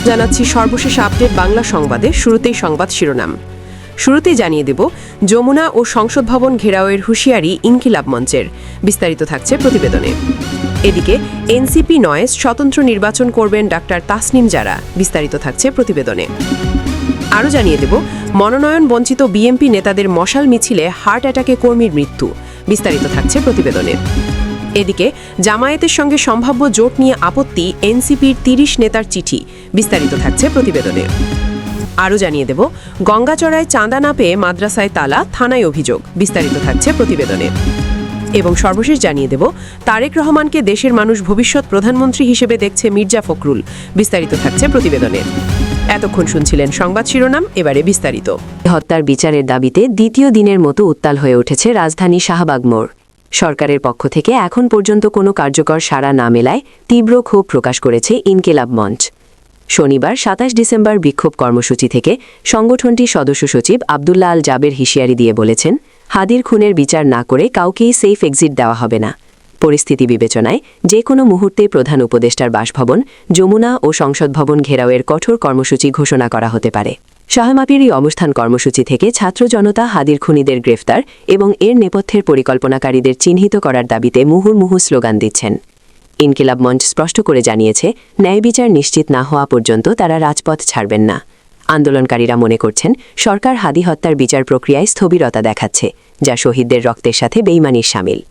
জানাচ্ছি সর্বশেষ আপডেট বাংলা সংবাদে। শুরুতেই সংবাদ শিরোনাম। শুরুতেই জানিয়ে দেব, যমুনা ও সংসদ ভবন ঘেরাওয়ের হুঁশিয়ারি ইনকিলাব মঞ্চের। বিস্তারিত থাকছে প্রতিবেদনে। এদিকে এনসিপি নয় স্বতন্ত্র নির্বাচন করবেন ডাক্তার তাসনিম জারা। বিস্তারিত থাকছে প্রতিবেদনে। আরও জানিয়ে দেব, মনোনয়ন বঞ্চিত বিএনপি নেতাদের মশাল মিছিলে হার্ট অ্যাটাকে কর্মীর মৃত্যু। বিস্তারিত থাকছে প্রতিবেদনে। এদিকে জামায়াতের সঙ্গে সম্ভাব্য জোট নিয়ে আপত্তি এনসিপির ৩০ নেতার চিঠি। বিস্তারিত থাকছে প্রতিবেদনে। আরও জানিয়ে দেব, গঙ্গাচড়ায় চাঁদা না পেয়ে মাদ্রাসায় তালা, থানায় অভিযোগ। বিস্তারিত থাকছে প্রতিবেদনে। এবং সর্বশেষ জানিয়ে দেব, তারেক রহমানকে দেশের মানুষ ভবিষ্যৎ প্রধানমন্ত্রী হিসেবে দেখছে মির্জা ফখরুল। বিস্তারিত থাকছে প্রতিবেদনে। এতক্ষণ শুনছিলেন সংবাদ শিরোনাম, এবারে বিস্তারিত। হত্যার বিচারের দাবিতে দ্বিতীয় দিনের মতো উত্তাল হয়ে উঠেছে রাজধানী শাহবাগ মোড়। সরকারের পক্ষ থেকে এখন পর্যন্ত কোনো কার্যকর সাড়া না মেলায় তীব্র ক্ষোভ প্রকাশ করেছে ইনকিলাব মঞ্চ। শনিবার ২৭ ডিসেম্বর বিক্ষোভ কর্মসূচি থেকে সংগঠনটির সদস্য সচিব আবদুল্লাহ আল জাবের হুঁশিয়ারি দিয়ে বলেছেন, হাদির খুনের বিচার না করে কাউকেই সেফ এক্সিট দেওয়া হবে না। পরিস্থিতি বিবেচনায় যে কোনো মুহূর্তে প্রধান উপদেষ্টার বাসভবন, যমুনা ও সংসদ ভবন ঘেরাওয়ের কঠোর কর্মসূচি ঘোষণা করা হতে পারে। শাহমাপির এই অবস্থান কর্মসূচি থেকে ছাত্র জনতা হাদির খুনিদের গ্রেফতার এবং এর নেপথ্যের পরিকল্পনাকারীদের চিহ্নিত করার দাবিতে মুহুর্মুহু স্লোগান দিচ্ছেন। ইনকিলাব মঞ্চ স্পষ্ট করে জানিয়েছে, ন্যায় বিচার নিশ্চিত না হওয়া পর্যন্ত তারা রাজপথ ছাড়বেন না। আন্দোলনকারীরা মনে করছেন, সরকার হাদি হত্যার বিচার প্রক্রিয়ায় স্থবিরতা দেখাচ্ছে, যা শহীদদের রক্তের সাথে বেইমানির শামিল।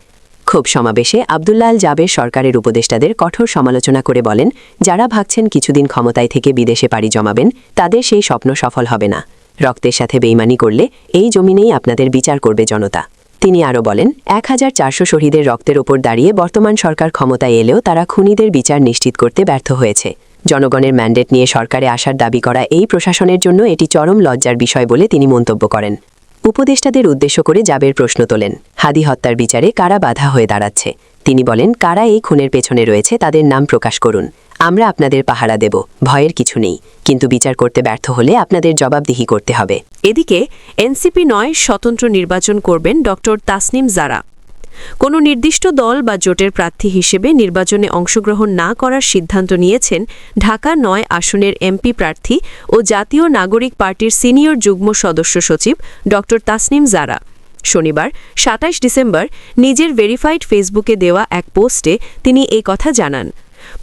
ক্ষোভ সমাবেশে আবদুল্লাহ আল জাবের সরকারের উপদেষ্টাদের কঠোর সমালোচনা করে বলেন, যারা ভাবছেন কিছুদিন ক্ষমতায় থেকে বিদেশে পাড়ি জমাবেন, তাদের সেই স্বপ্ন সফল হবে না। রক্তের সাথে বেইমানি করলে এই জমিনেই আপনাদের বিচার করবে জনতা। তিনি আরও বলেন, ১,৪০০ শহীদের রক্তের ওপর দাঁড়িয়ে বর্তমান সরকার ক্ষমতায় এলেও তারা খুনিদের বিচার নিশ্চিত করতে ব্যর্থ হয়েছে। জনগণের ম্যান্ডেট নিয়ে সরকারে আসার দাবি করা এই প্রশাসনের জন্য এটি চরম লজ্জার বিষয় বলে তিনি মন্তব্য করেন। উপদেষ্টাদের উদ্দেশ্য করে জাবের প্রশ্ন তোলেন, হাদি হত্যার বিচারে কারা বাধা হয়ে দাঁড়াচ্ছে। তিনি বলেন, কারা এই খুনের পেছনে রয়েছে তাদের নাম প্রকাশ করুন। আমরা আপনাদের পাহারা দেব, ভয়ের কিছু নেই, কিন্তু বিচার করতে ব্যর্থ হলে আপনাদের জবাবদিহি করতে হবে। এদিকে এনসিপি নয় স্বতন্ত্র নির্বাচন করবেন ডক্টর তাসনিম জারা। কোনো নির্দিষ্ট দল বা জোটের প্রার্থী হিসেবে নির্বাচনে অংশগ্রহণ না করার সিদ্ধান্ত নিয়েছেন ঢাকা ৯ আসনের এমপি প্রার্থী ও জাতীয় নাগরিক পার্টির সিনিয়র যুগ্ম সদস্য সচিব ডক্টর তাসনিম জারা। শনিবার ২৭ ডিসেম্বর নিজের ভেরিফাইড ফেসবুকে দেওয়া এক পোস্টে তিনি এই কথা জানান।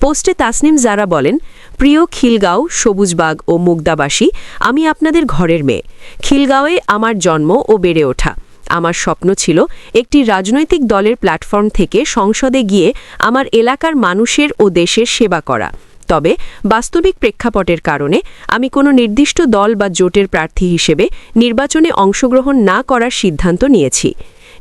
পোস্টে তাসনিম জারা বলেন, প্রিয় খিলগাঁও, সবুজবাগ ও মুগদাবাসী, আমি আপনাদের ঘরের মেয়ে। খিলগাঁওয়ে আমার জন্ম ও বেড়ে ওঠা। আমার স্বপ্ন ছিল একটি রাজনৈতিক দলের প্ল্যাটফর্ম থেকে সংসদে গিয়ে আমার এলাকার মানুষের ও দেশের সেবা করা। তবে বাস্তবিক প্রেক্ষাপটের কারণে আমি কোনো নির্দিষ্ট দল বা জোটের প্রার্থী হিসেবে নির্বাচনে অংশগ্রহণ না করার সিদ্ধান্ত নিয়েছি।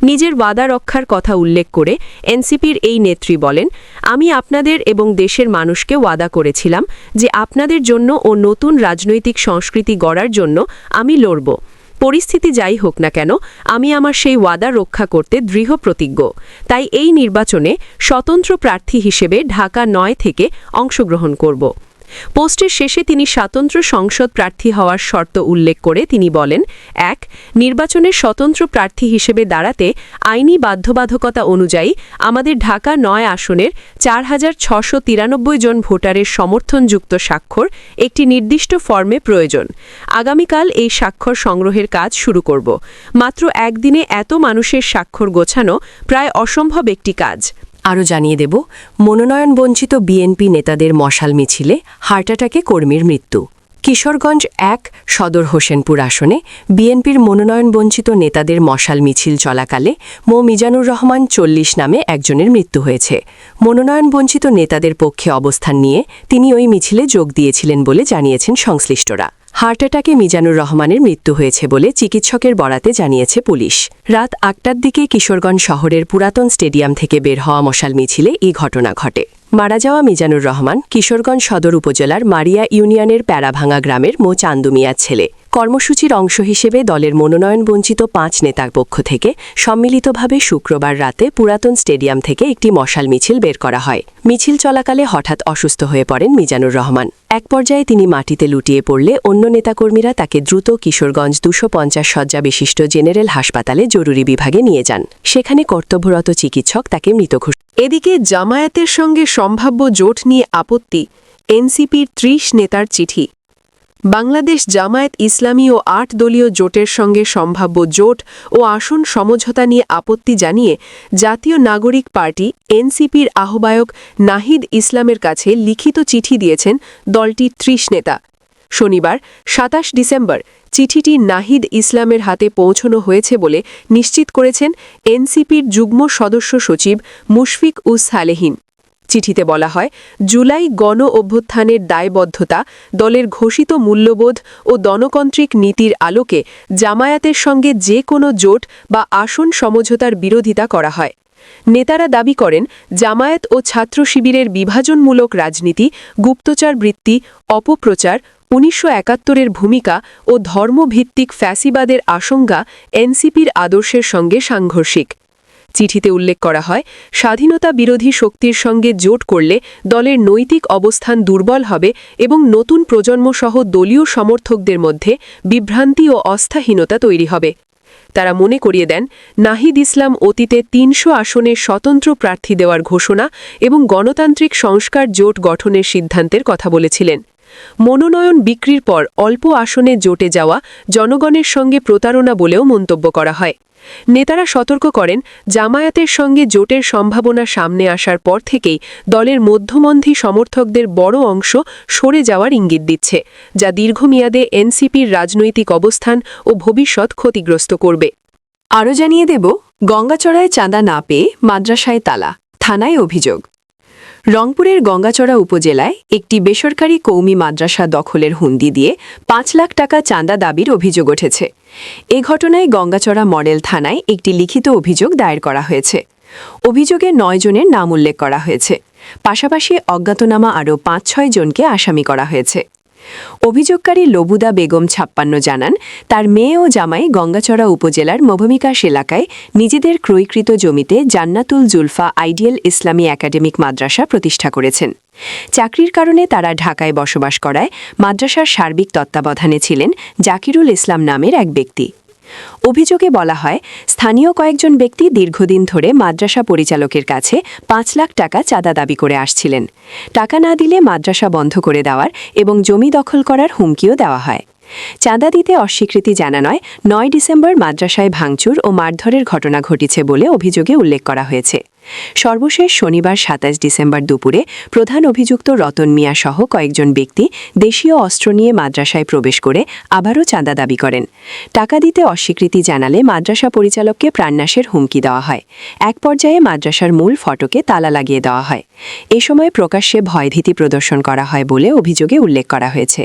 নিজের ওয়াদা রক্ষার কথা উল্লেখ করে এনসিপির এই নেত্রী বলেন, আমি আপনাদের এবং দেশের মানুষকে ওয়াদা করেছিলাম যে আপনাদের জন্য ও নতুন রাজনৈতিক সংস্কৃতি গড়ার জন্য আমি লড়ব। পরিস্থিতি যাই হোক না কেন, আমি আমার সেই ওয়াদা রক্ষা করতে দৃঢ় প্রতিজ্ঞ। তাই এই নির্বাচনে স্বতন্ত্র প্রার্থী হিসেবে ঢাকা ৯ থেকে অংশগ্রহণ করব। পোস্টের শেষে তিনি স্বতন্ত্র সংসদ প্রার্থী হওয়ার শর্ত উল্লেখ করে তিনি বলেন, ১. নির্বাচনের স্বতন্ত্র প্রার্থী হিসেবে দাঁড়াতে আইনি বাধ্যবাধকতা অনুযায়ী আমাদের ঢাকা ৯ আসনের ৪,৬৯৩ জন ভোটারের সমর্থনযুক্ত স্বাক্ষর একটি নির্দিষ্ট ফর্মে প্রয়োজন। আগামীকাল এই স্বাক্ষর সংগ্রহের কাজ শুরু করব। মাত্র একদিনে এত মানুষের স্বাক্ষর গোছানো প্রায় অসম্ভব একটি কাজ। আরও জানিয়ে দেব, মনোনয়ন বঞ্চিত বিএনপি নেতাদের মশাল মিছিলে হার্ট অ্যাটাকে কর্মীর মৃত্যু। কিশোরগঞ্জ ১ সদর হোসেনপুর আসনে বিএনপির মনোনয়ন বঞ্চিত নেতাদের মশাল মিছিল চলাকালে মো মিজানুর রহমান ৪০ নামে একজনের মৃত্যু হয়েছে। মনোনয়ন বঞ্চিত নেতাদের পক্ষে অবস্থান নিয়ে তিনি ওই মিছিলে যোগ দিয়েছিলেন বলে জানিয়েছেন সংশ্লিষ্টরা। হার্ট অ্যাটাকে মিজানুর রহমানের মৃত্যু হয়েছে বলে চিকিৎসকের বরাতে জানিয়েছে পুলিশ। রাত ৮টার দিকে কিশোরগঞ্জ শহরের পুরাতন স্টেডিয়াম থেকে বের হওয়া মশাল মিছিলে এই ঘটনা ঘটে। মারা যাওয়া মিজানুর রহমান কিশোরগঞ্জ সদর উপজেলার মারিয়া ইউনিয়নের প্যারাভাঙা গ্রামের মো চান্দু মিয়ার ছেলে। কর্মসূচির অংশ হিসেবে দলের মনোনয়ন বঞ্চিত ৫ নেতার পক্ষ থেকে সম্মিলিতভাবে শুক্রবার রাতে পুরাতন স্টেডিয়াম থেকে একটি মশাল মিছিল বের করা হয়। মিছিল চলাকালে হঠাৎ অসুস্থ হয়ে পড়েন মিজানুর রহমান। এক পর্যায়ে তিনি মাটিতে লুটিয়ে পড়লে অন্য নেতাকর্মীরা তাকে দ্রুত কিশোরগঞ্জ ২৫০ শয্যা বিশিষ্ট জেনারেল হাসপাতালে জরুরি বিভাগে নিয়ে যান। সেখানে কর্তব্যরত চিকিৎসক তাকে মৃত ঘোষণা। এদিকে জামায়াতের সঙ্গে সম্ভাব্য জোট নিয়ে আপত্তি এনসিপির ৩০ নেতার চিঠি। বাংলাদেশ জামায়াত ইসলামী ও ৮ দলীয় জোটের সঙ্গে সম্ভাব্য জোট ও আসন সমঝোতা নিয়ে আপত্তি জানিয়ে জাতীয় নাগরিক পার্টি এনসিপির আহ্বায়ক নাহিদ ইসলামের কাছে লিখিত চিঠি দিয়েছেন দলটির ৩০ নেতা। শনিবার ২৭ ডিসেম্বর চিঠিটি নাহিদ ইসলামের হাতে পৌঁছানো হয়েছে বলে নিশ্চিত করেছেন এনসিপির যুগ্ম সদস্য সচিব মুশফিক উস সালেহীন। চিঠিতে বলা হয়, জুলাই গণ অভ্যুত্থানের দায়বদ্ধতা, দলের ঘোষিত মূল্যবোধ ও গণতান্ত্রিক নীতির আলোকে জামায়াতের সঙ্গে যে কোনো জোট বা আসন সমঝোতার বিরোধিতা করা হয়। নেতারা দাবি করেন, জামায়াত ও ছাত্র শিবিরের বিভাজনমূলক রাজনীতি, গুপ্তচর বৃত্তি, অপপ্রচার, ১৯৭১-এর ভূমিকা ও ধর্মভিত্তিক ফ্যাসিবাদের আশঙ্কা এনসিপির আদর্শের সঙ্গে সাংঘর্ষিক। চিঠিতে উল্লেখ করা হয়, স্বাধীনতা বিরোধী শক্তির সঙ্গে জোট করলে দলের নৈতিক অবস্থান দুর্বল হবে এবং নতুন প্রজন্মসহ দলীয় সমর্থকদের মধ্যে বিভ্রান্তি ও অস্থাহীনতা তৈরি হবে। তারা মনে করিয়ে দেন, নাহিদ ইসলাম অতীতে ৩০০ আসনে স্বতন্ত্র প্রার্থী দেওয়ার ঘোষণা এবং গণতান্ত্রিক সংস্কার জোট গঠনের সিদ্ধান্তের কথা বলেছিলেন। মনোনয়ন বিক্রির পর অল্প আসনে জোটে যাওয়া জনগণের সঙ্গে প্রতারণা বলেও মন্তব্য করা হয়। নেতারা সতর্ক করেন, জামায়াতের সঙ্গে জোটের সম্ভাবনা সামনে আসার পর থেকেই দলের মধ্যমন্থী সমর্থকদের বড় অংশ সরে যাওয়ার ইঙ্গিত দিচ্ছে, যা দীর্ঘমেয়াদে এনসিপির রাজনৈতিক অবস্থান ও ভবিষ্যৎ ক্ষতিগ্রস্ত করবে। আরও জানিয়ে দেব, গঙ্গাচড়ায় চাঁদা না পেয়ে মাদ্রাসায় তালা, থানায় অভিযোগ। রংপুরের গঙ্গাচড়া উপজেলায় একটি বেসরকারি কওমি মাদ্রাসা দখলের হুন্দি দিয়ে ৫ লাখ টাকা চাঁদা দাবির অভিযোগ উঠেছে। এ ঘটনায় গঙ্গাচড়া মডেল থানায় একটি লিখিত অভিযোগ দায়ের করা হয়েছে। অভিযোগে ৯ জনের নাম উল্লেখ করা হয়েছে। পাশাপাশি অজ্ঞাতনামা আরও ৫-৬ জনকে আসামি করা হয়েছে। অভিযোগকারী লবুদা বেগম ৫৬ জানান, তার মেয়ে ও জামাই গঙ্গাচড়া উপজেলার মভমিকাশ এলাকায় নিজেদের ক্রয়কৃত জমিতে জান্নাতুল জুলফা আইডিয়াল ইসলামী একাডেমিক মাদ্রাসা প্রতিষ্ঠা করেছেন। চাকরির কারণে তারা ঢাকায় বসবাস করায় মাদ্রাসার সার্বিক তত্ত্বাবধানে ছিলেন জাকিরুল ইসলাম নামের এক ব্যক্তি। অভিযোগে বলা হয়, স্থানীয় কয়েকজন ব্যক্তি দীর্ঘদিন ধরে মাদ্রাসা পরিচালকের কাছে ৫ লাখ টাকা চাঁদা দাবি করে আসছিলেন। টাকা না দিলে মাদ্রাসা বন্ধ করে দেওয়ার এবং জমি দখল করার হুমকিও দেওয়া হয়। চাঁদা দিতে অস্বীকৃতি জানানোয় ৯ ডিসেম্বর মাদ্রাসায় ভাঙচুর ও মারধরের ঘটনা ঘটেছে বলে অভিযোগে উল্লেখ করা হয়েছে। সর্বশেষ শনিবার ২৭ ডিসেম্বর দুপুরে প্রধান অভিযুক্ত রতন মিয়া সহ কয়েকজন ব্যক্তি দেশীয় অস্ত্র নিয়ে মাদ্রাসায় প্রবেশ করে আবারও চাঁদা দাবি করেন। টাকা দিতে অস্বীকৃতি জানালে মাদ্রাসা পরিচালককে প্রাণনাশের হুমকি দেওয়া হয়। এক পর্যায়ে মাদ্রাসার মূল ফটকে তালা লাগিয়ে দেওয়া হয়। এ সময় প্রকাশ্যে ভয়ভীতি প্রদর্শন করা হয় বলে অভিযোগে উল্লেখ করা হয়েছে।